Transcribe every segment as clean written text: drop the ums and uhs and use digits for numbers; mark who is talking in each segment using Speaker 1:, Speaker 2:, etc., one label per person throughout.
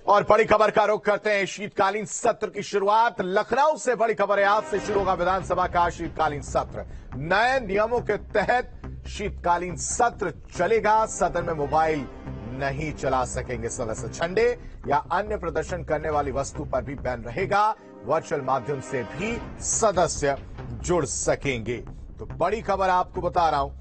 Speaker 1: और बड़ी खबर का रुख करते हैं शीतकालीन सत्र की शुरुआत। लखनऊ से बड़ी खबर है, आज से शुरू होगा विधानसभा का शीतकालीन सत्र। नए नियमों के तहत शीतकालीन सत्र चलेगा। सदन में मोबाइल नहीं चला सकेंगे सदस्य। झंडे या अन्य प्रदर्शन करने वाली वस्तु पर भी बैन रहेगा। वर्चुअल माध्यम से भी सदस्य जुड़ सकेंगे। तो बड़ी खबर आपको बता रहा हूं,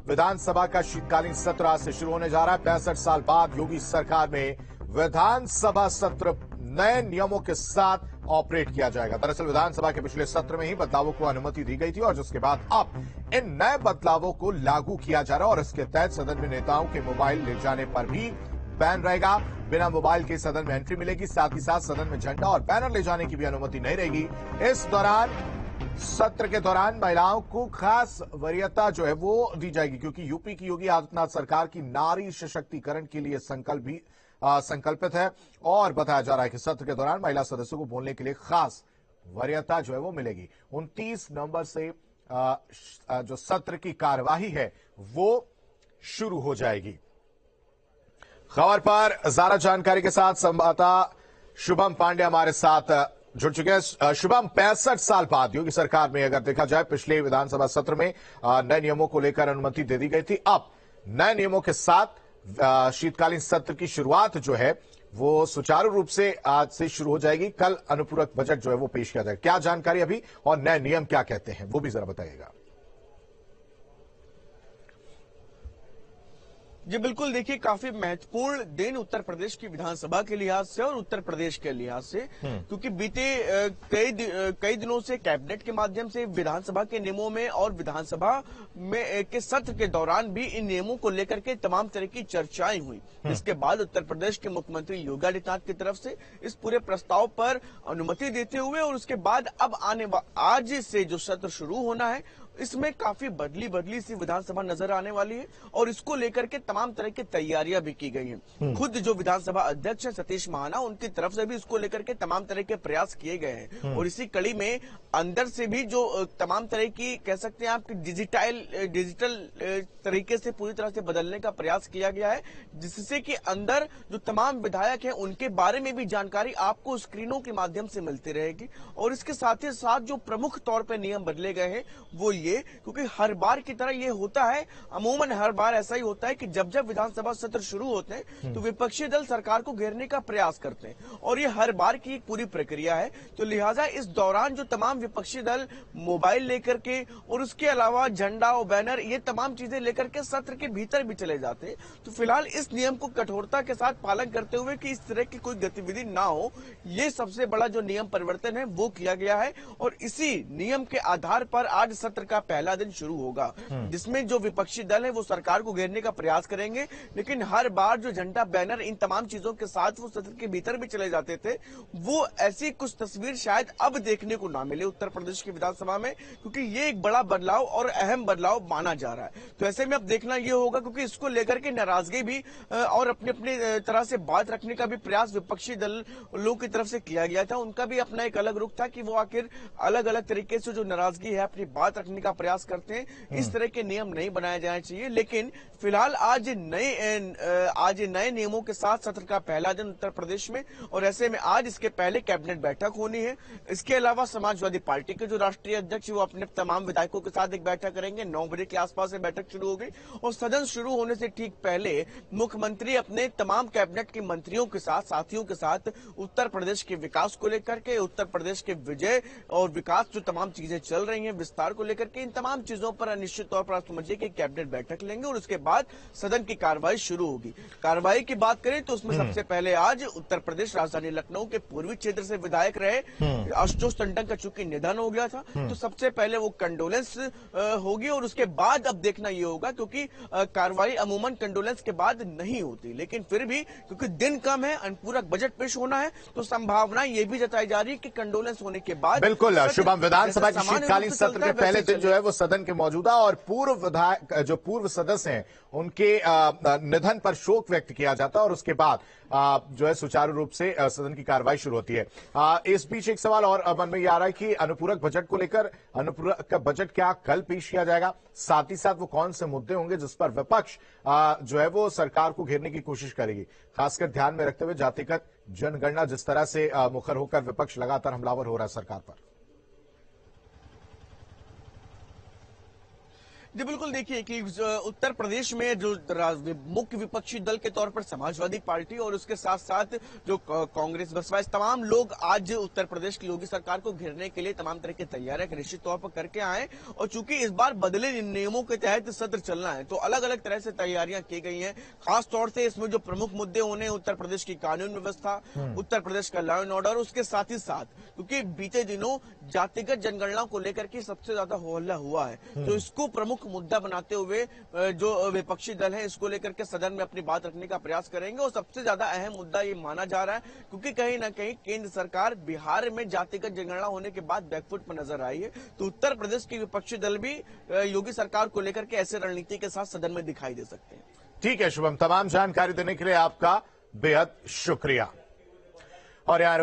Speaker 1: विधानसभा का शीतकालीन सत्र आज से शुरू होने जा रहा है। 65 साल बाद योगी सरकार में विधानसभा सत्र नए नियमों के साथ ऑपरेट किया जाएगा। दरअसल विधानसभा के पिछले सत्र में ही बदलावों को अनुमति दी गई थी और जिसके बाद अब इन नए बदलावों को लागू किया जा रहा है और इसके तहत सदन में नेताओं के मोबाइल ले जाने पर भी बैन रहेगा। बिना मोबाइल के सदन में एंट्री मिलेगी। साथ ही साथ सदन में झंडा और बैनर ले जाने की भी अनुमति नहीं रहेगी। इस दौरान सत्र के दौरान महिलाओं को खास वरीयता जो है वो दी जाएगी, क्योंकि यूपी की योगी आदित्यनाथ सरकार की नारी सशक्तिकरण के लिए संकल्पित है। और बताया जा रहा है कि सत्र के दौरान महिला सदस्यों को बोलने के लिए खास वरीयता जो है वो मिलेगी। 29 नवंबर से जो सत्र की कार्यवाही है वो शुरू हो जाएगी। खबर पर ज्यादा जानकारी के साथ संवाददाता शुभम पांडे हमारे साथ जुड़ चुके हैं। शुभम, 65 साल बाद योगी सरकार में अगर देखा जाए, पिछले विधानसभा सत्र में नए नियमों को लेकर अनुमति दे दी गई थी। अब नए नियमों के साथ शीतकालीन सत्र की शुरुआत जो है वो सुचारू रूप से आज से शुरू हो जाएगी। कल अनुपूरक बजट जो है वो पेश किया जाएगा। क्या जानकारी अभी और नए नियम क्या कहते हैं वो भी जरा बताइएगा।
Speaker 2: जी बिल्कुल, देखिए काफी महत्वपूर्ण दिन उत्तर प्रदेश की विधानसभा के लिहाज से और उत्तर प्रदेश के लिहाज से, क्योंकि बीते कई दिनों से कैबिनेट के माध्यम से विधानसभा के नियमों में और विधानसभा में के सत्र के दौरान भी इन नियमों को लेकर के तमाम तरह की चर्चाएं हुई। इसके बाद उत्तर प्रदेश के मुख्यमंत्री योगी आदित्यनाथ की तरफ से इस पूरे प्रस्ताव पर अनुमति देते हुए और उसके बाद अब आज से जो सत्र शुरू होना है इसमें काफी बदली सी विधानसभा नजर आने वाली है और इसको लेकर के तमाम तरह की तैयारियां भी की गई हैं। खुद जो विधानसभा अध्यक्ष है सतीश महाना, उनकी तरफ से भी इसको लेकर के तमाम तरह के प्रयास किए गए हैं और इसी कड़ी में अंदर से भी जो तमाम तरह की कह सकते हैं आप डिजिटल तरीके से पूरी तरह से बदलने का प्रयास किया गया है, जिससे कि अंदर जो तमाम विधायक हैं उनके बारे में भी जानकारी आपको स्क्रीनों के माध्यम से मिलती रहेगी। और इसके साथ ही साथ जो प्रमुख तौर पर नियम बदले गए हैं वो क्योंकि हर बार की तरह ये होता है, अमूमन हर बार ऐसा ही होता है कि जब विधानसभा सत्र शुरू होते हैं तो विपक्षी दल सरकार को घेरने का प्रयास करते हैं और ये हर बार की एक पूरी प्रक्रिया है। तो लिहाजा इस दौरान जो तमाम विपक्षी दल मोबाइल लेकर के और उसके अलावा झंडा और बैनर ये तमाम चीजें लेकर के सत्र के भीतर भी चले जाते हैं। तो फिलहाल इस नियम को कठोरता के साथ पालन करते हुए कि इस तरह की कोई गतिविधि ना हो, ये सबसे बड़ा जो नियम परिवर्तन है वो किया गया है और इसी नियम के आधार पर आज सत्र का पहला दिन शुरू होगा, जिसमें जो विपक्षी दल है वो सरकार को घेरने का प्रयास करेंगे। लेकिन हर बार जो झंडा बैनर इन तमाम चीजों के साथ वो सत्र के भीतर भी चले जाते थे, वो ऐसी कुछ तस्वीर शायद अब देखने को ना मिले उत्तर प्रदेश की विधानसभा में, क्योंकि ये एक बड़ा बदलाव और अहम बदलाव माना जा रहा है। तो ऐसे में अब देखना ये होगा, क्योंकि इसको लेकर के नाराजगी भी और अपने अपने तरह से बात रखने का भी प्रयास विपक्षी दल लोगों की तरफ से किया गया था। उनका भी अपना एक अलग रुख था कि वो आखिर अलग अलग तरीके से जो नाराजगी है अपनी बात रखने का प्रयास करते हैं। इस तरह के नियम नहीं बनाए जाने चाहिए। लेकिन फिलहाल आज नए नियमों के साथ सत्र का पहला दिन उत्तर प्रदेश में और ऐसे में आज इसके पहले कैबिनेट बैठक होनी है। इसके अलावा समाजवादी पार्टी के जो राष्ट्रीय अध्यक्ष वो अपने तमाम विधायकों के साथ एक बैठक करेंगे। 9 बजे के आसपास से बैठक शुरू होगी और सदन शुरू होने से ठीक पहले मुख्यमंत्री अपने तमाम कैबिनेट के मंत्रियों के साथ, साथियों के साथ उत्तर प्रदेश के विकास को लेकर के, उत्तर प्रदेश के विजय और विकास जो तमाम चीजें चल रही है विस्तार को लेकर के, इन तमाम चीजों पर निश्चित तौर पर आप समझिए कि कैबिनेट बैठक लेंगे और उसके बाद सदन की कार्रवाई शुरू होगी। कार्रवाई की बात करें तो उसमें सबसे पहले आज उत्तर प्रदेश राजधानी लखनऊ के पूर्वी क्षेत्र से विधायक रहे आशुतोष टंडन का चूंकि निधन हो गया था, तो सबसे पहले वो कंडोलेंस होगी और उसके बाद अब देखना ये होगा, क्योंकि कार्रवाई अमूमन कंडोलेंस के बाद नहीं होती, लेकिन फिर भी क्योंकि दिन कम है, अनुपूरक बजट पेश होना है, तो संभावना ये भी जताई जा रही है कि कंडोलेंस होने के बाद
Speaker 1: बिल्कुल शुभम, विधानसभा के शीतकालीन सत्र के पहले दिन जो है वो सदन के मौजूदा और पूर्व विधायक जो पूर्व सदस्य हैं उनके निधन पर शोक व्यक्त किया जाता है और उसके बाद जो है सुचारू रूप से सदन की कार्रवाई शुरू होती है। इस बीच एक सवाल और मन में ये आ रहा है कि अनुपूरक बजट को लेकर अनुपूरक बजट क्या कल पेश किया जाएगा, साथ ही साथ वो कौन से मुद्दे होंगे जिस पर विपक्ष जो है वो सरकार को घेरने की कोशिश करेगी, खासकर ध्यान में रखते हुए जातिगत जनगणना जिस तरह से मुखर होकर विपक्ष लगातार हमलावर हो रहा है सरकार पर।
Speaker 2: जी बिल्कुल, देखिए कि उत्तर प्रदेश में जो मुख्य विपक्षी दल के तौर पर समाजवादी पार्टी और उसके साथ साथ जो कांग्रेस बसपा तमाम लोग आज उत्तर प्रदेश की योगी सरकार को घेरने के लिए तमाम तरह की तैयारियां निश्चित तौर पर करके आए और चूंकि इस बार बदले नियमों के तहत सत्र चलना है तो अलग अलग तरह से तैयारियां की गई हैं। खास तौर से इसमें जो प्रमुख मुद्दे होने उत्तर प्रदेश की कानून व्यवस्था, उत्तर प्रदेश का लॉ एंड ऑर्डर, उसके साथ ही साथ क्योंकि बीते दिनों जातिगत जनगणना को लेकर के सबसे ज्यादा हो हल्ला हुआ है तो इसको प्रमुख मुद्दा बनाते हुए जो विपक्षी दल है इसको लेकर के सदन में अपनी बात रखने का प्रयास करेंगे और सबसे ज्यादा अहम मुद्दा ये माना जा रहा है क्योंकि कहीं ना कहीं केंद्र सरकार बिहार में जातिगत जनगणना होने के बाद बैकफुट पर नजर आई है तो उत्तर प्रदेश के विपक्षी दल भी योगी सरकार को लेकर के ऐसे रणनीति के साथ सदन में दिखाई दे सकते हैं।
Speaker 1: ठीक है शुभम, तमाम जानकारी देने के लिए आपका बेहद शुक्रिया। और यार